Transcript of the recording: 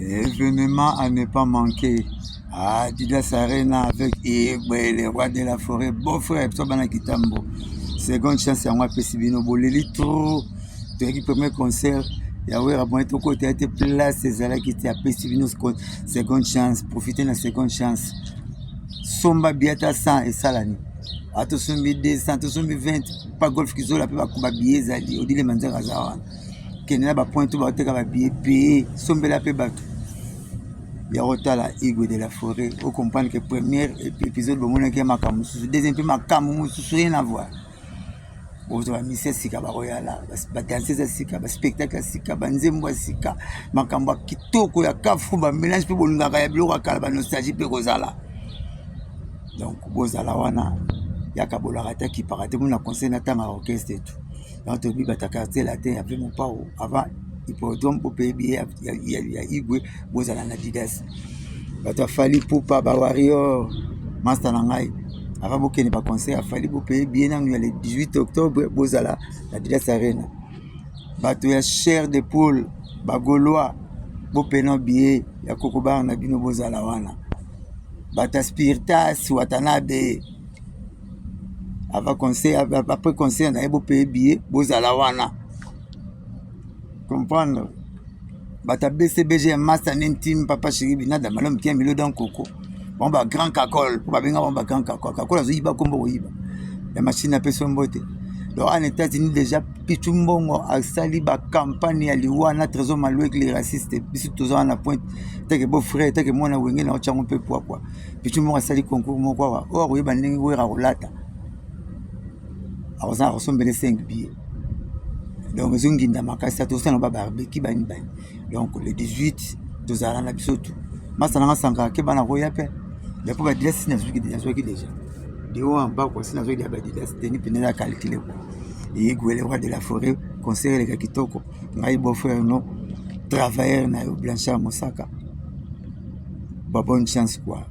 Événement à ne pas manquer. Ah, Didas Arena avec Igwe, le roi de la forêt, beau-frère, Psobana Kitambo. Seconde chance à moi, Pessibino, Boleli, trop. Tu premier concert, Yahweh a bon côté, a été place, c'est là qui était à Pessibino, seconde chance, profitez de la seconde chance. Somba Biata 100 et Salani. Attention, 200, attention, 20, pas golf qui sont là, pas comme billet, Zali, au dit les manzers à Zawan. Kenena ba point tout ba te ka billet payé, sombela pe bato. Ya rotala Igwe de la forêt, vous comprenez que premier épisode bon on est makamu, deuxième peu makamu, rien à voir. Vous avez mis sika ba royala, ba danser sika, ba spectacle sika, ba nzembo sika, makamba kitoko ya kafu ba mélange pe bolungaka ya biloko kala ba nostalgie pe kozala. Donc bozala wana ya kabolaka ta ki parate mon conseil na tanga orchestre et tout. Donc tu bi bataka la terre après mon pas avant hippodrome pour payer billet il y a Igwe bozala na Didas. Bato fali poupa ba warrior master nangai avant bokene ba concert fali pour payer billet na le 18 octobre bozala na Didas Arena. Bato ya chair de poule ba gaulois bo pena billet ya kokobar na bino bozala wana. Bata spiritas watanabe avant concert après concert na ebo payer billet bozala wana. Comprendre? Bata BCBG master intime papa chéri binada malom qui milo dans coco. Bon ba grand cacole, pour ba benga bon ba grand cacole. Cacole azo yiba kombo yiba. La machine a pe son bote. Donc en États-Unis déjà Pichumbongo a sali ba campagne ya liwana trésor malou avec les racistes bisu toujours en pointe. T'es que beau frère, t'es que moi na wenge na ochango pe quoi. Pichumbongo a sali concours mo quoi. Oh yiba ndenge wera rolata. Alors ça ressemble les 5 billets. Donc zunginda makasa to sana ba barbecue bani bani. Donc le 18 tozala na biso tout. Masana sanga ke bana roya pe. Ya po ba Didas na zuki déjà. De haut en bas quoi sina zuki ba Didas teni penela calculer quoi. Et Igwe le roi de la forêt conseiller les kakitoko. Ngai beau frère non travailleur na Blanchard Mosaka. Ba bonne chance quoi.